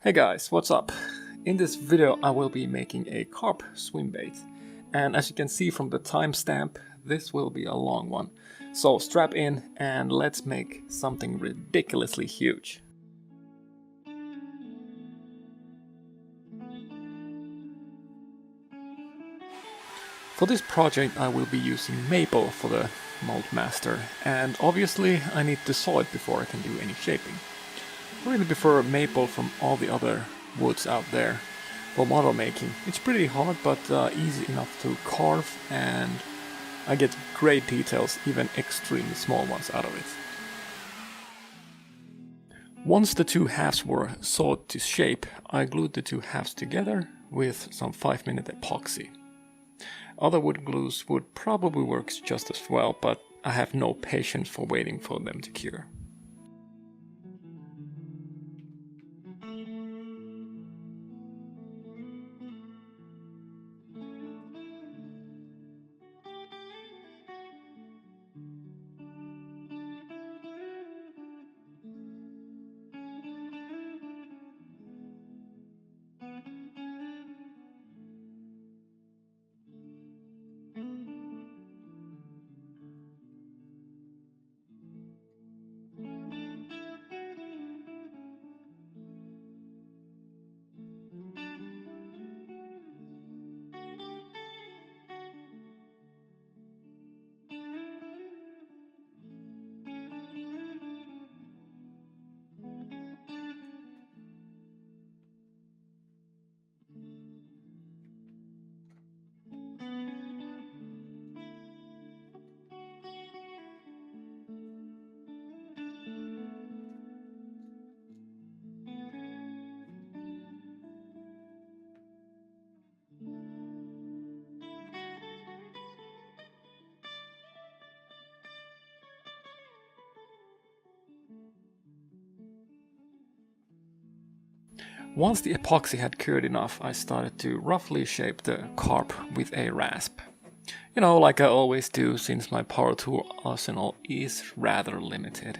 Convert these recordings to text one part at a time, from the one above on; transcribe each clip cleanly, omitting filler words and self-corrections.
Hey guys, what's up? In this video I will be making a carp swim bait, and as you can see from the timestamp, this will be a long one. So strap in and let's make something ridiculously huge. For this project I will be using maple for the mold master, and obviously I need to saw it before I can do any shaping. I really prefer maple from all the other woods out there for model making. It's pretty hard but easy enough to carve, and I get great details, even extremely small ones, out of it. Once the two halves were sawed to shape, I glued the two halves together with some 5-minute epoxy. Other wood glues would probably work just as well, but I have no patience for waiting for them to cure. Once the epoxy had cured enough, I started to roughly shape the carp with a rasp. You know, like I always do, since my power tool arsenal is rather limited.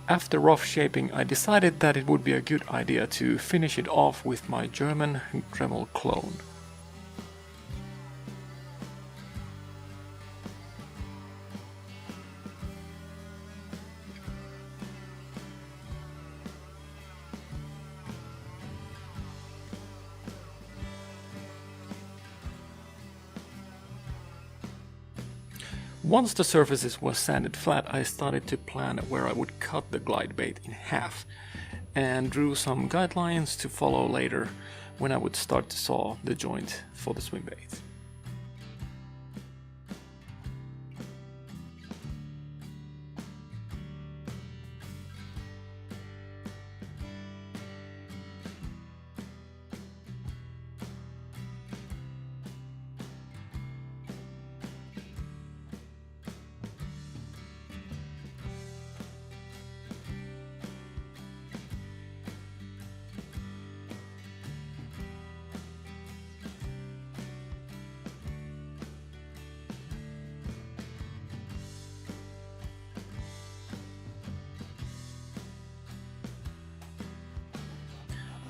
After rough shaping, I decided that it would be a good idea to finish it off with my German Dremel clone. Once the surfaces were sanded flat, I started to plan where I would cut the glide bait in half, and drew some guidelines to follow later when I would start to saw the joint for the swim bait.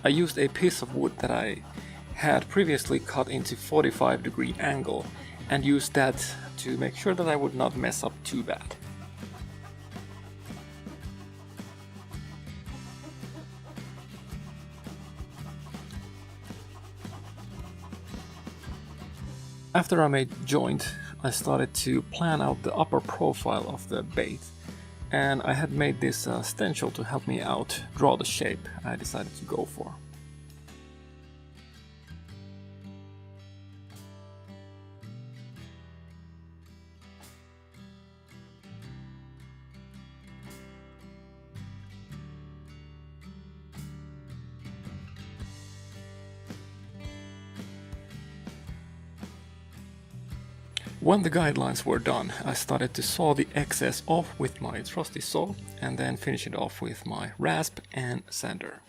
I used a piece of wood that I had previously cut into 45-degree angle and used that to make sure that I would not mess up too bad. After I made the joint, I started to plan out the upper profile of the bait, and I had made this stencil to help me out draw the shape I decided to go for. When the guidelines were done, I started to saw the excess off with my trusty saw and then finish it off with my rasp and sander.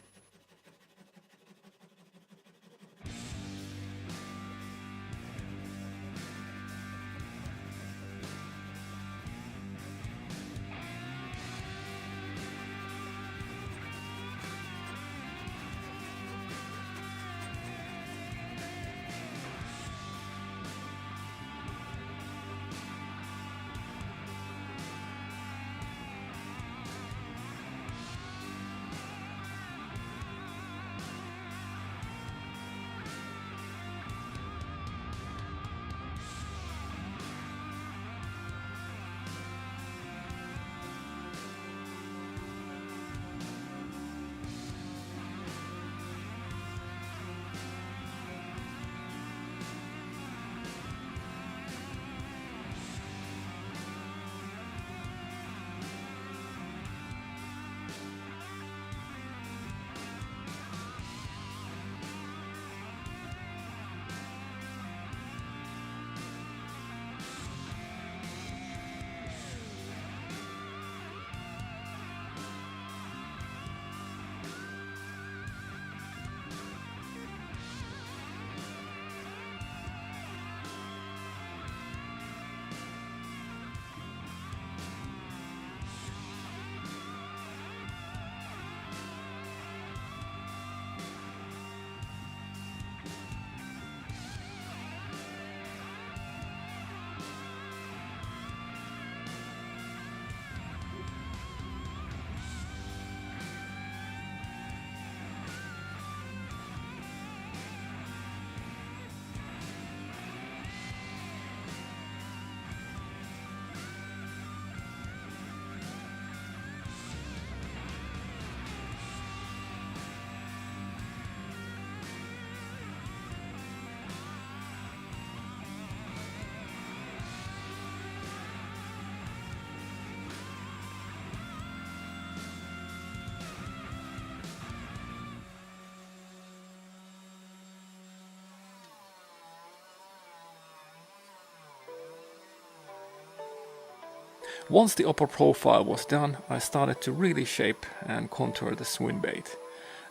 Once the upper profile was done, I started to really shape and contour the swimbait.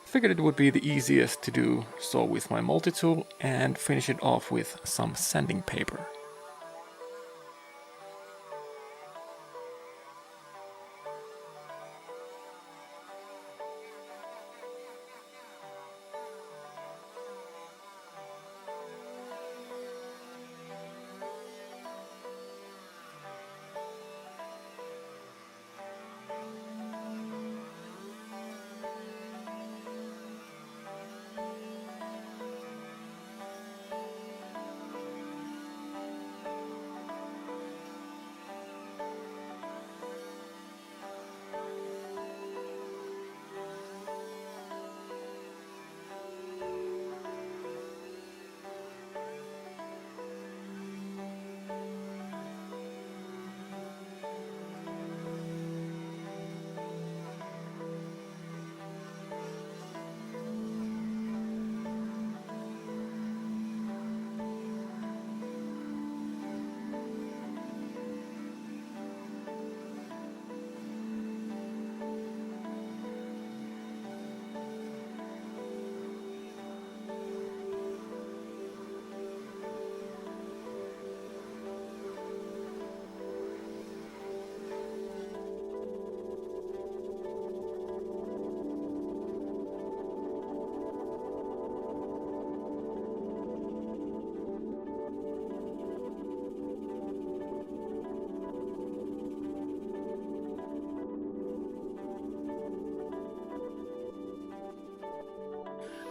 I figured it would be the easiest to do so with my multi-tool and finish it off with some sanding paper.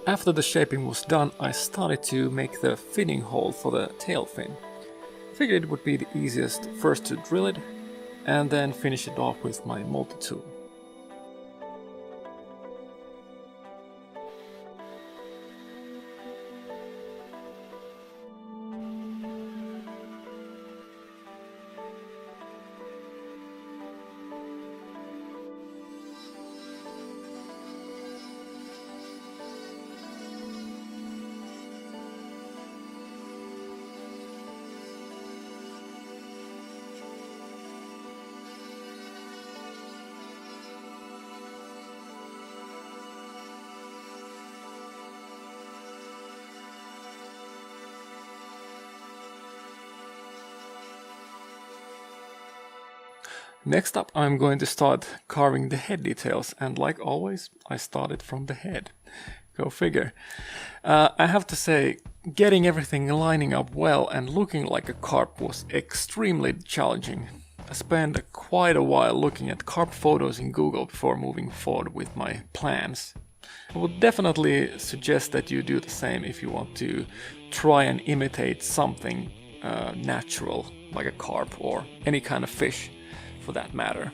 After the shaping was done, I started to make the fitting hole for the tail fin. Figured it would be the easiest first to drill it and then finish it off with my multi-tool. Next up, I'm going to start carving the head details, and like always, I started from the head. Go figure. I have to say, getting everything lining up well and looking like a carp was extremely challenging. I spent quite a while looking at carp photos in Google before moving forward with my plans. I would definitely suggest that you do the same if you want to try and imitate something natural, like a carp or any kind of fish for that matter.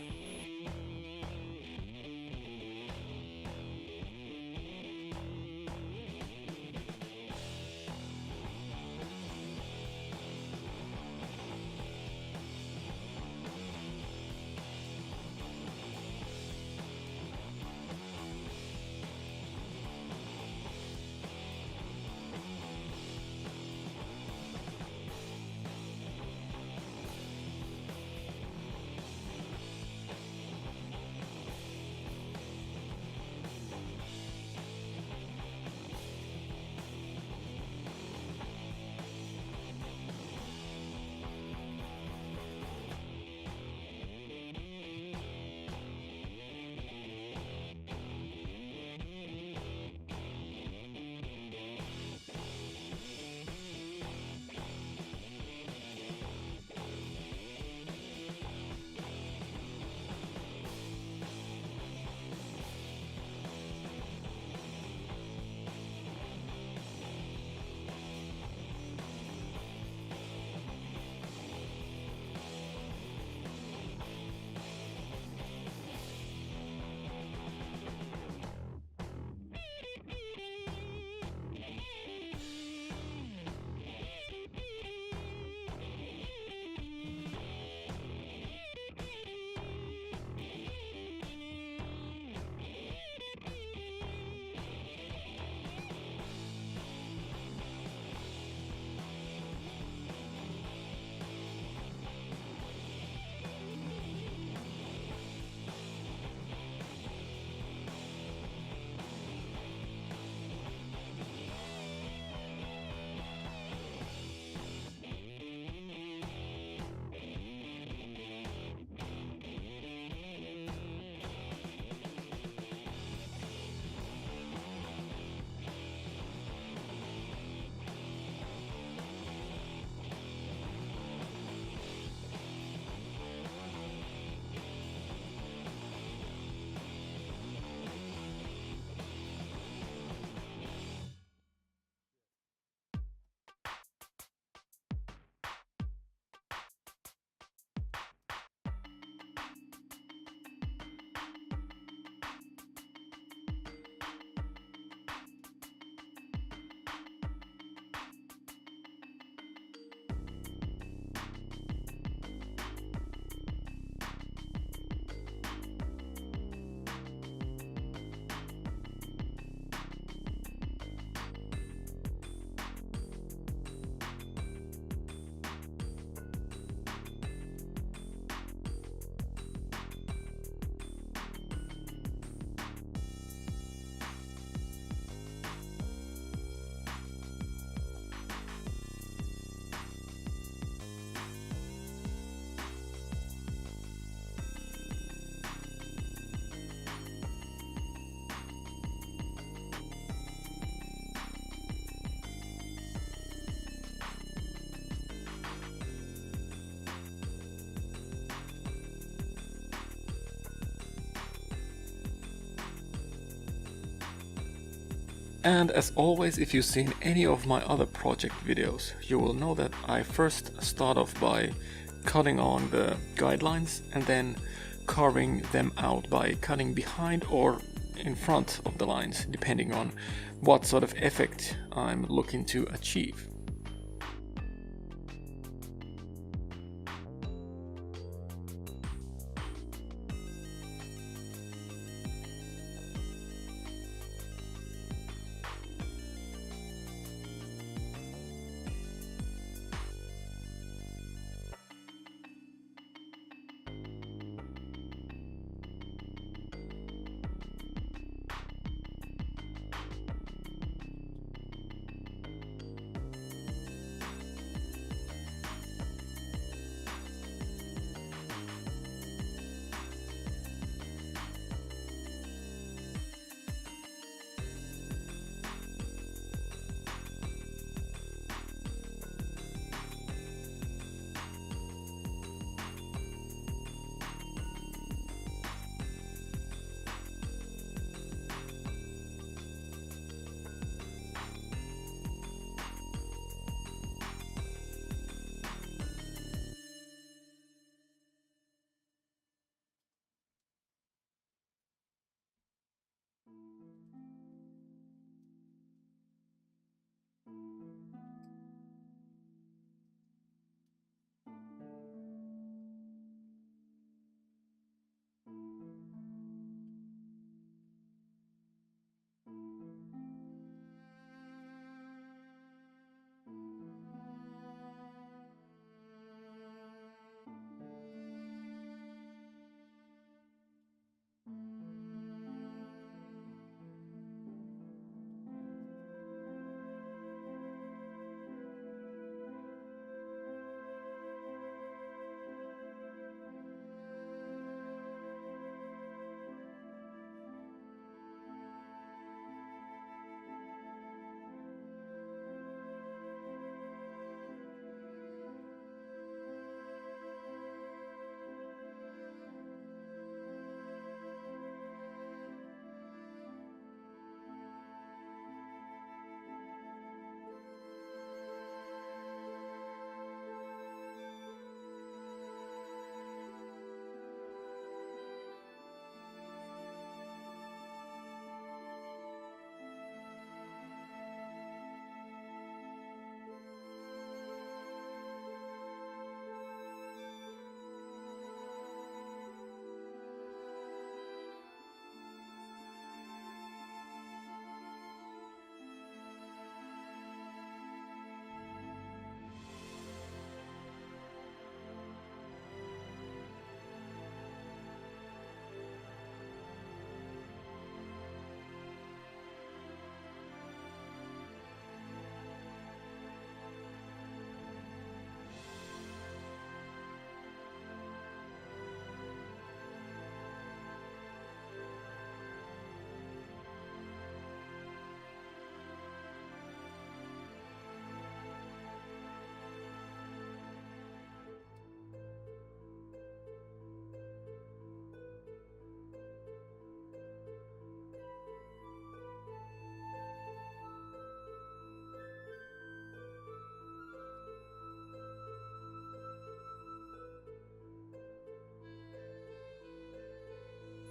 And as always, if you've seen any of my other project videos, you will know that I first start off by cutting on the guidelines and then carving them out by cutting behind or in front of the lines, depending on what sort of effect I'm looking to achieve.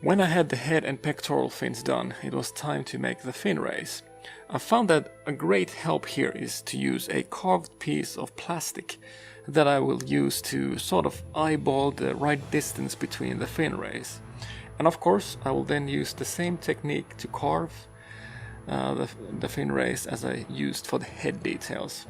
When I had the head and pectoral fins done, it was time to make the fin raise. I found that a great help here is to use a carved piece of plastic that I will use to sort of eyeball the right distance between the fin rays. And of course I will then use the same technique to carve the fin rays as I used for the head details.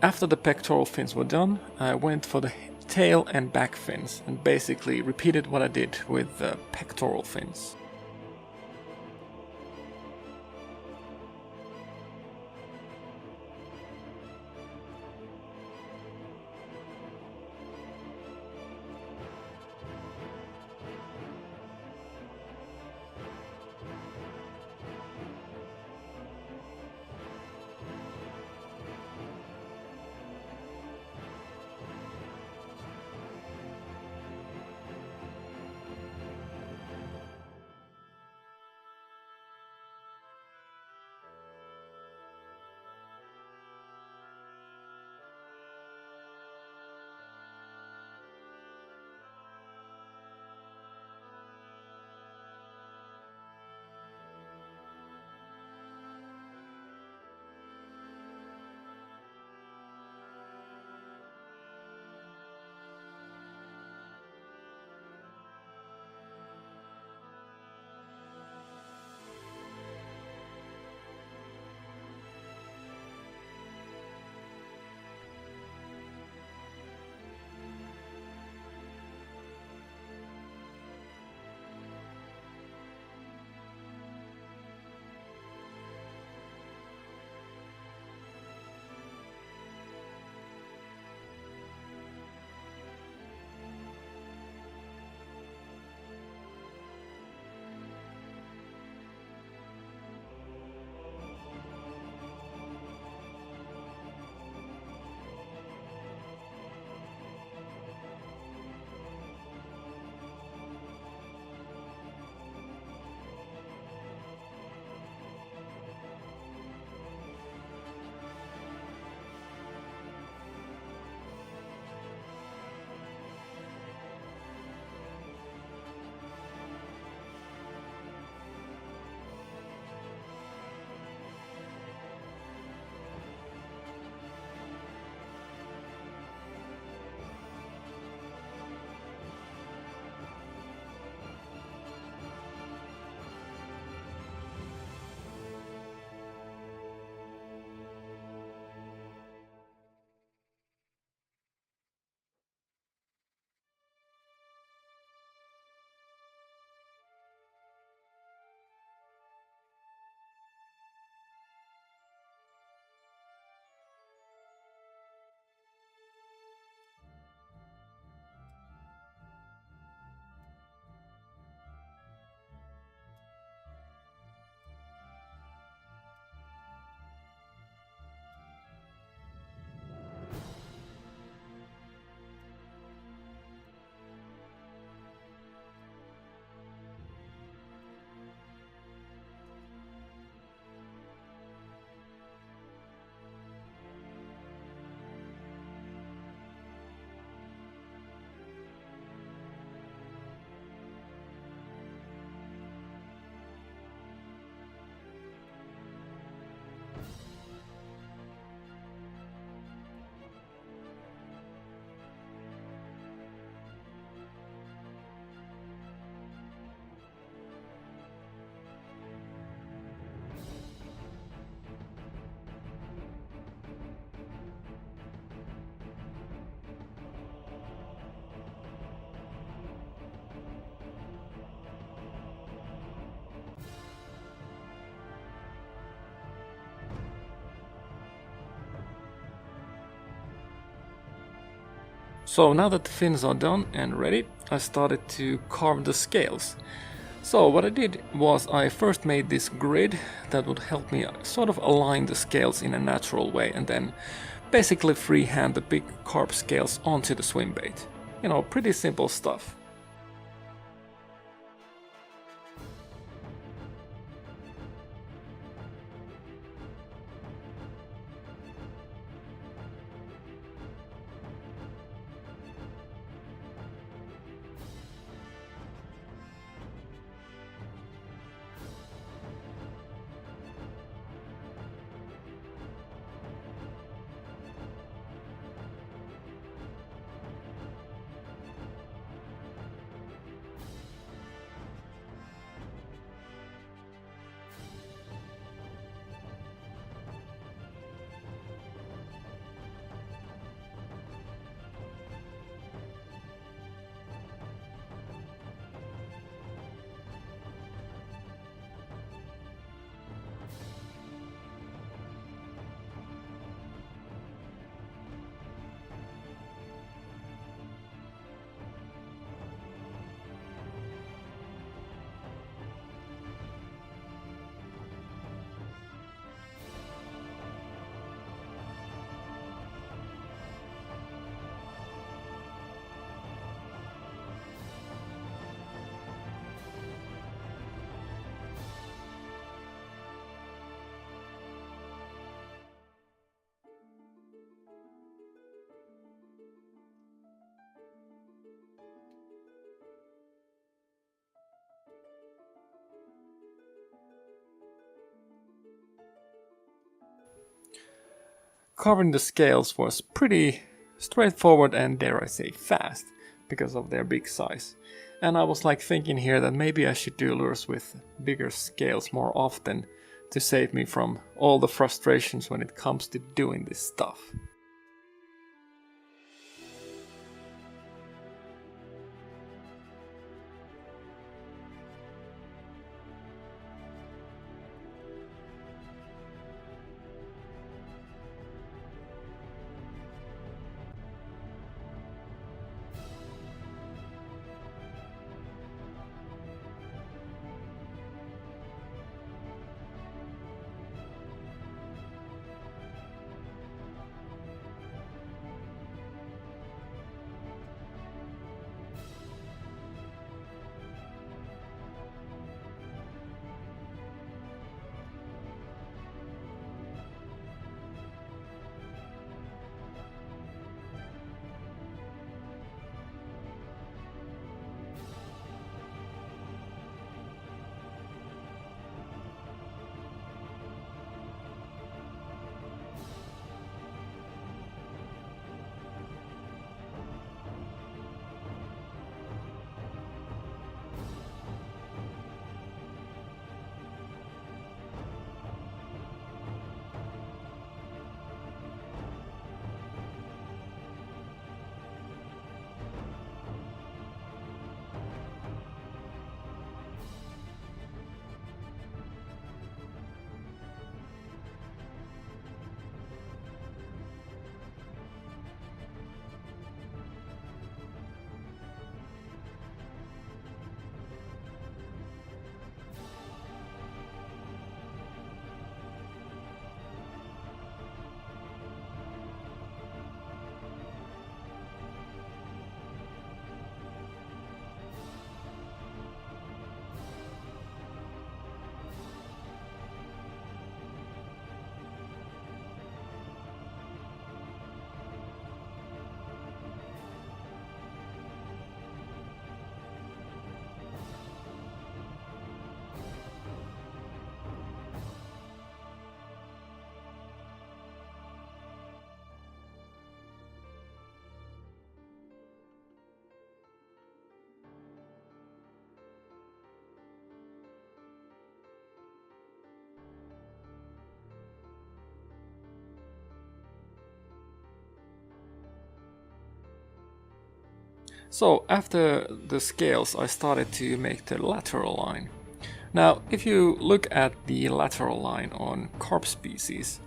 After the pectoral fins were done, I went for the tail and back fins and basically repeated what I did with the pectoral fins. So now that the fins are done and ready, I started to carve the scales. So what I did was I first made this grid that would help me sort of align the scales in a natural way, and then basically freehand the big carp scales onto the swim bait. You know, pretty simple stuff. Carving the scales was pretty straightforward and, dare I say, fast because of their big size. And I was like thinking here that maybe I should do lures with bigger scales more often to save me from all the frustrations when it comes to doing this stuff. So after the scales I started to make the lateral line. Now if you look at the lateral line on carp species,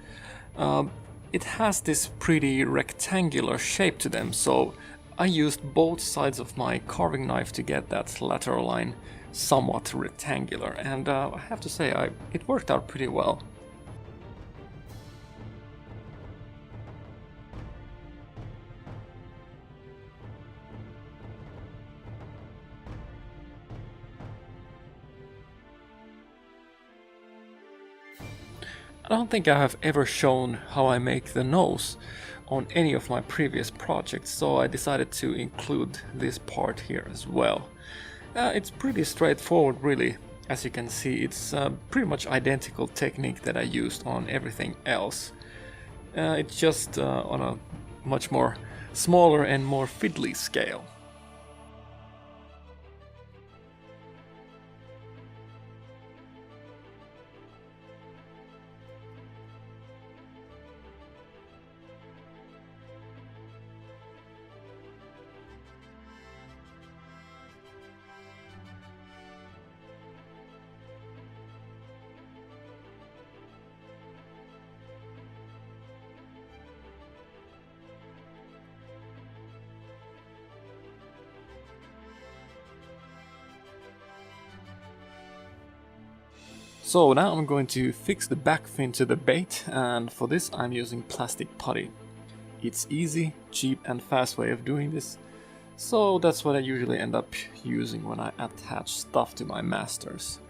it has this pretty rectangular shape to them, so I used both sides of my carving knife to get that lateral line somewhat rectangular, and I have to say it worked out pretty well. I don't think I have ever shown how I make the nose on any of my previous projects, so I decided to include this part here as well. It's pretty straightforward really. As you can see, it's pretty much identical technique that I used on everything else. It's just on a much more smaller and more fiddly scale. So now I'm going to fix the back fin to the bait, and for this I'm using plastic putty. It's easy, cheap and fast way of doing this, so that's what I usually end up using when I attach stuff to my masters.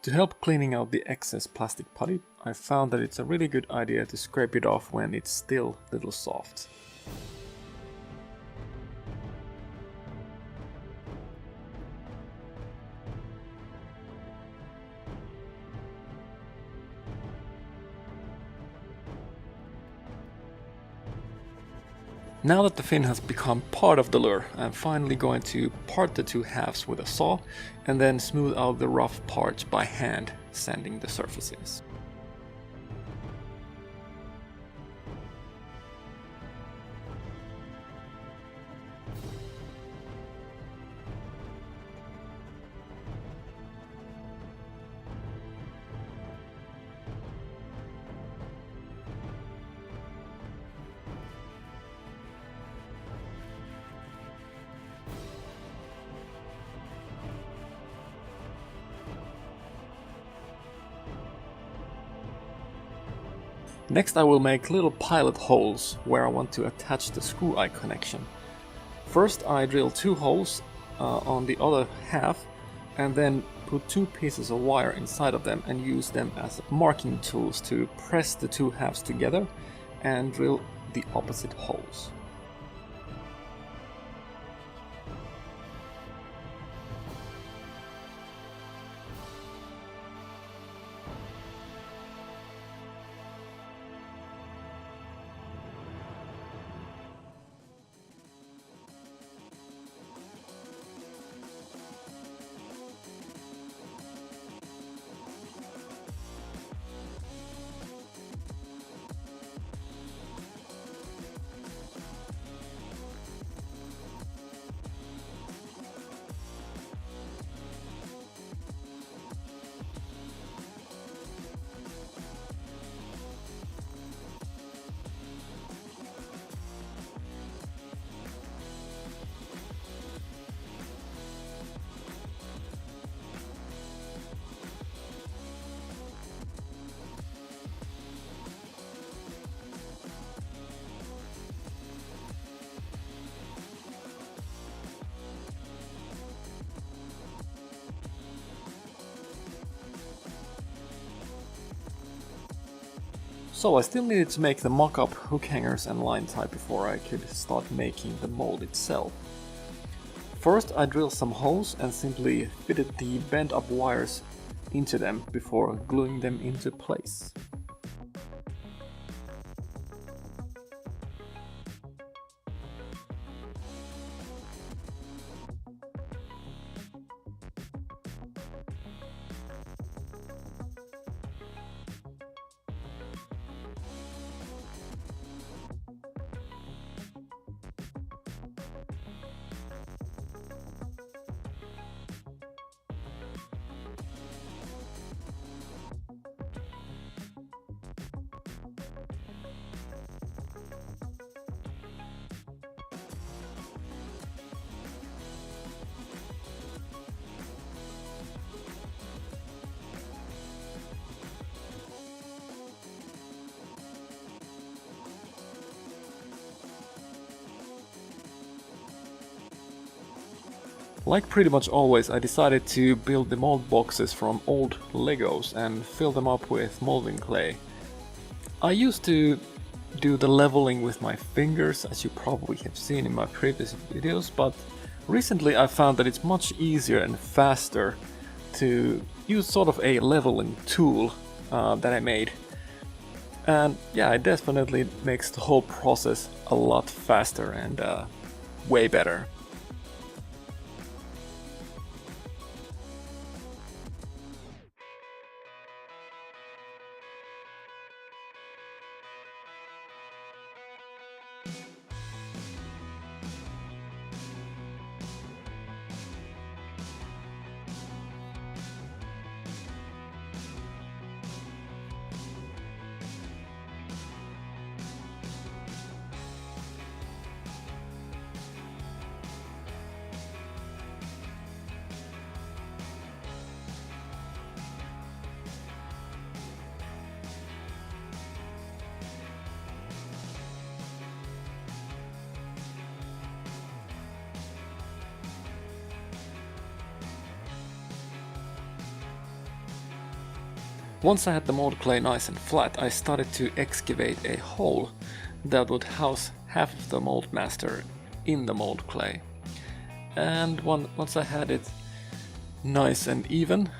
To help cleaning out the excess plastic putty, I found that it's a really good idea to scrape it off when it's still a little soft. Now that the fin has become part of the lure, I'm finally going to part the two halves with a saw and then smooth out the rough parts by hand, sanding the surfaces. Next I will make little pilot holes where I want to attach the screw eye connection. First I drill 2 holes on the other half and then put 2 pieces of wire inside of them and use them as marking tools to press the 2 halves together and drill the opposite holes. So I still needed to make the mock-up hook hangers and line tie before I could start making the mold itself. First I drilled some holes and simply fitted the bent up wires into them before gluing them into place. Like pretty much always, I decided to build the mold boxes from old Legos and fill them up with molding clay. I used to do the leveling with my fingers, as you probably have seen in my previous videos, but recently I found that it's much easier and faster to use sort of a leveling tool that I made. And yeah, it definitely makes the whole process a lot faster and way better. Once I had the mold clay nice and flat, I started to excavate a hole that would house half of the mold master in the mold clay. And once I had it nice and even,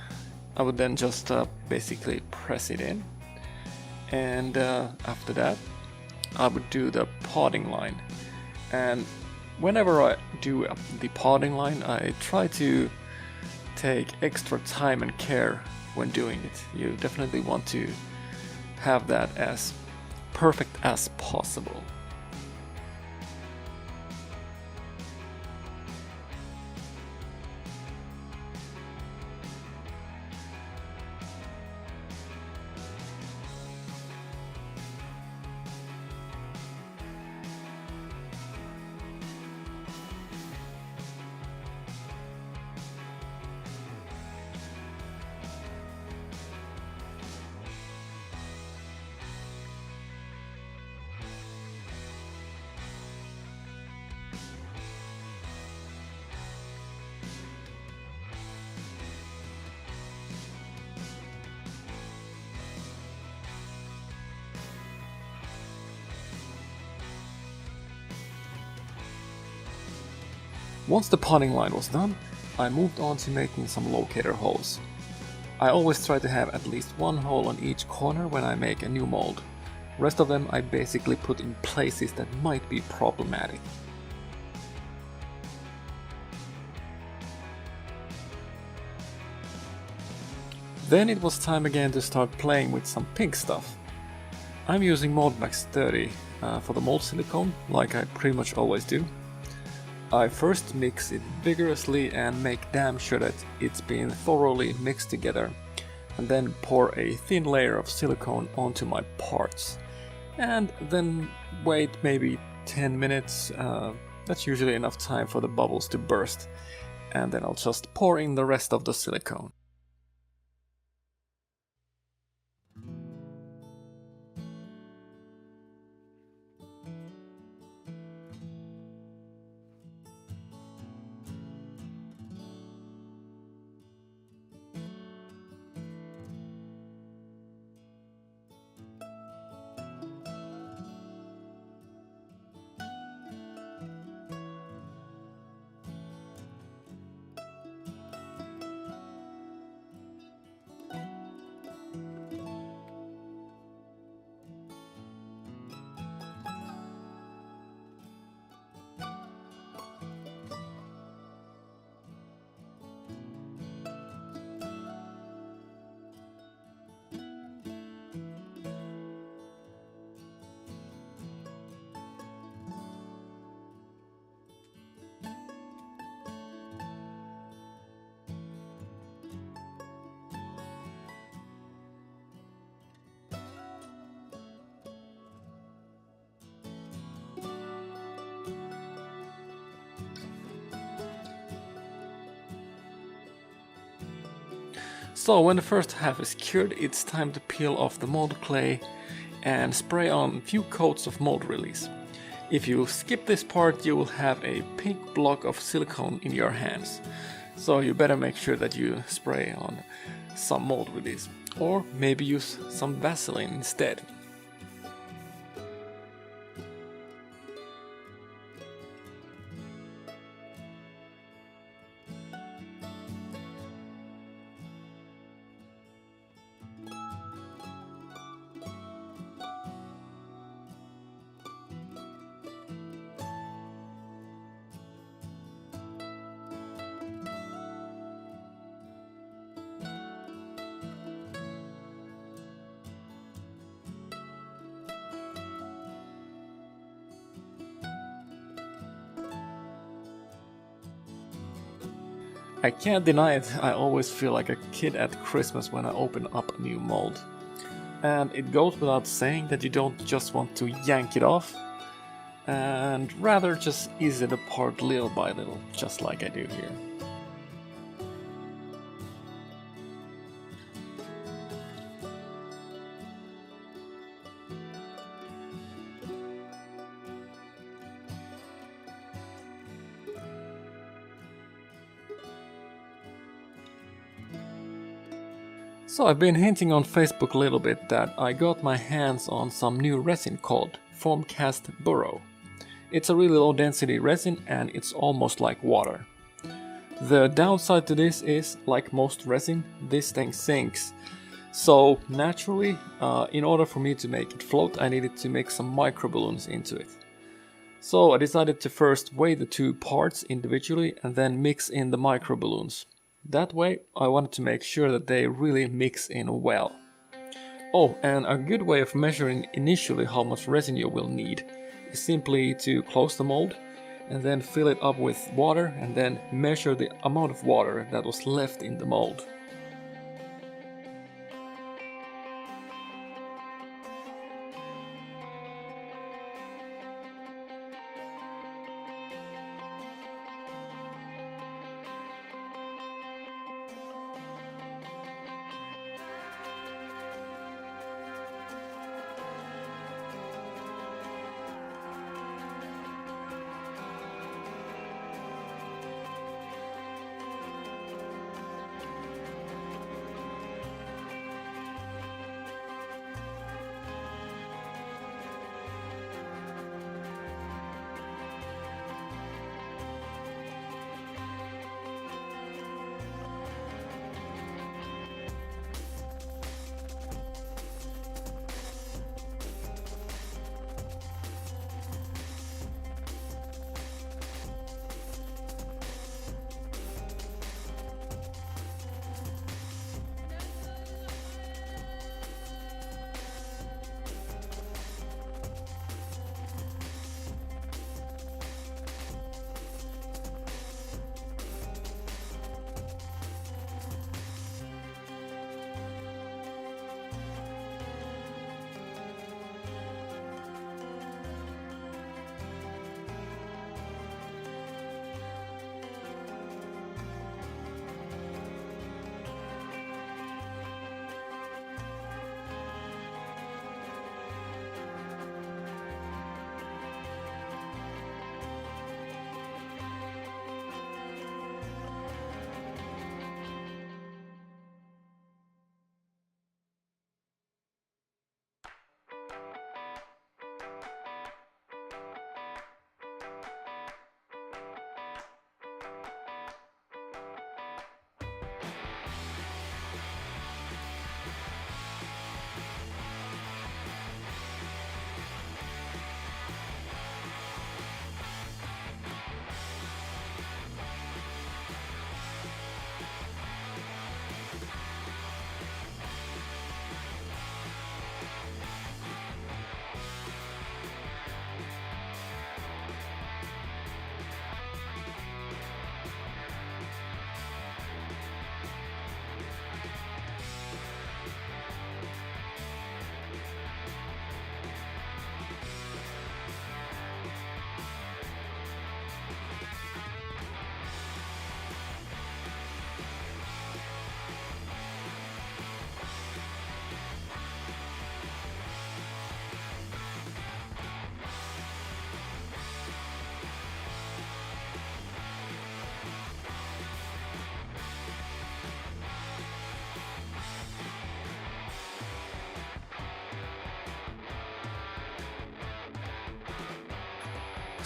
I would then just basically press it in. And after that, I would do the potting line. And whenever I do the potting line, I try to take extra time and care when doing it. You definitely want to have that as perfect as possible. Once the potting line was done, I moved on to making some locator holes. I always try to have at least one hole on each corner when I make a new mold. Rest of them I basically put in places that might be problematic. Then it was time again to start playing with some pink stuff. I'm using Max 30 for the mold silicone, like I pretty much always do. I first mix it vigorously and make damn sure that it's been thoroughly mixed together, and then pour a thin layer of silicone onto my parts. And then wait maybe 10 minutes, that's usually enough time for the bubbles to burst, and then I'll just pour in the rest of the silicone. So when the first half is cured, it's time to peel off the mold clay and spray on a few coats of mold release. If you skip this part, you will have a pink block of silicone in your hands. So you better make sure that you spray on some mold release, or maybe use some Vaseline instead. I can't deny it, I always feel like a kid at Christmas when I open up a new mold. And it goes without saying that you don't just want to yank it off, and rather just ease it apart little by little, just like I do here. So I've been hinting on Facebook a little bit that I got my hands on some new resin called Foam Cast Burrow. It's a really low density resin and it's almost like water. The downside to this is, like most resin, this thing sinks. So naturally, in order for me to make it float, I needed to make some micro balloons into it. So I decided to first weigh the two parts individually and then mix in the micro balloons. That way, I wanted to make sure that they really mix in well. Oh, and a good way of measuring initially how much resin you will need is simply to close the mold and then fill it up with water and then measure the amount of water that was left in the mold.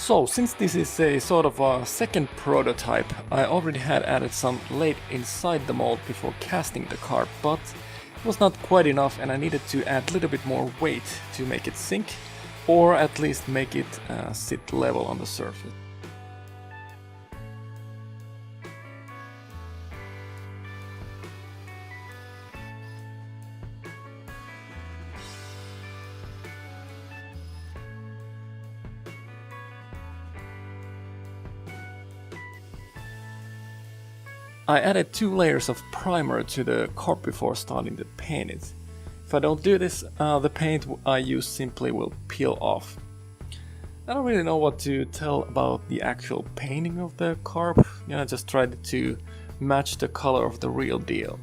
So, since this is a sort of a second prototype, I already had added some lead inside the mold before casting the carp, but it was not quite enough and I needed to add a little bit more weight to make it sink, or at least make it sit level on the surface. I added 2 layers of primer to the carp before starting to paint it. If I don't do this, the paint I use simply will peel off. I don't really know what to tell about the actual painting of the carp. I just tried to match the color of the real deal.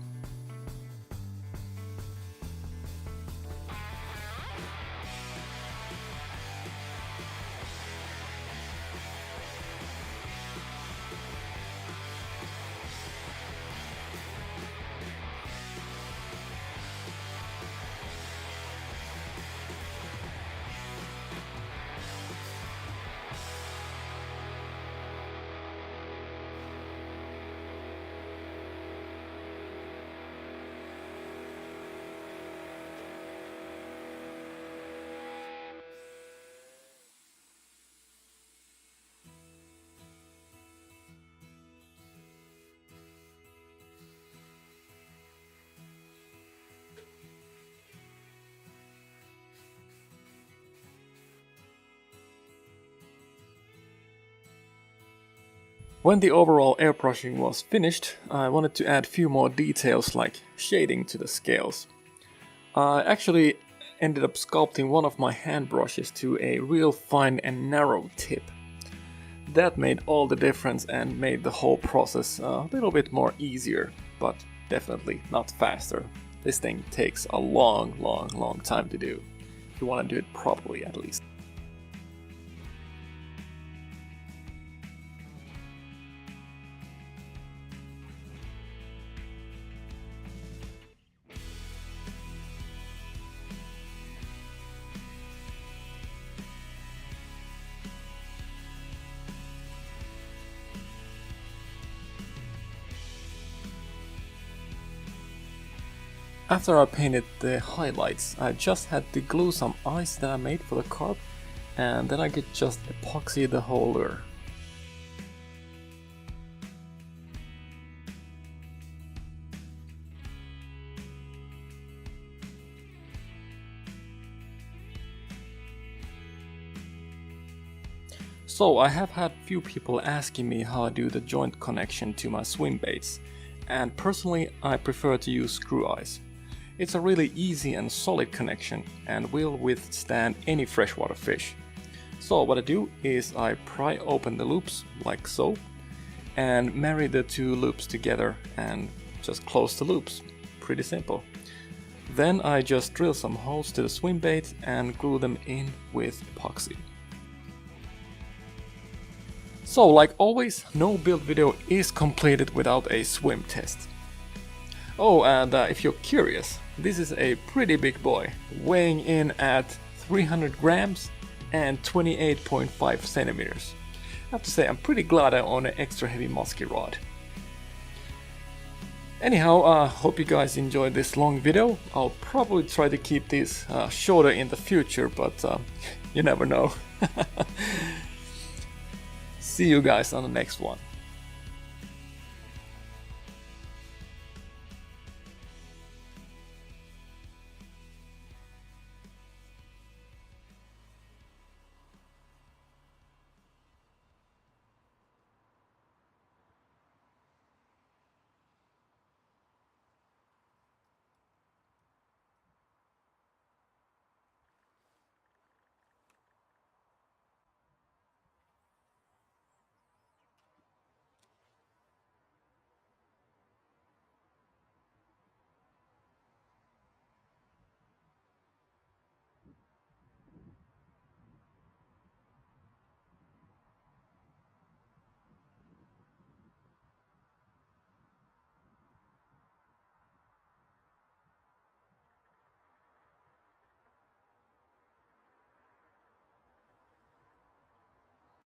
When the overall airbrushing was finished, I wanted to add a few more details like shading to the scales. I actually ended up sculpting one of my hand brushes to a real fine and narrow tip. That made all the difference and made the whole process a little bit more easier, but definitely not faster. This thing takes a long time to do, if you want to do it properly at least. After I painted the highlights, I just had to glue some eyes that I made for the carp, and then I could just epoxy the whole lure. So I have had few people asking me how I do the joint connection to my swim baits, and personally I prefer to use screw eyes. It's a really easy and solid connection and will withstand any freshwater fish. So what I do is I pry open the loops like so and marry the 2 loops together and just close the loops. Pretty simple. Then I just drill some holes to the swim bait and glue them in with epoxy. So like always, no build video is completed without a swim test. Oh, and if you're curious, this is a pretty big boy, weighing in at 300 grams and 28.5 centimeters. I have to say, I'm pretty glad I own an extra heavy musky rod. Anyhow, hope you guys enjoyed this long video. I'll probably try to keep these shorter in the future, but you never know. See you guys on the next one.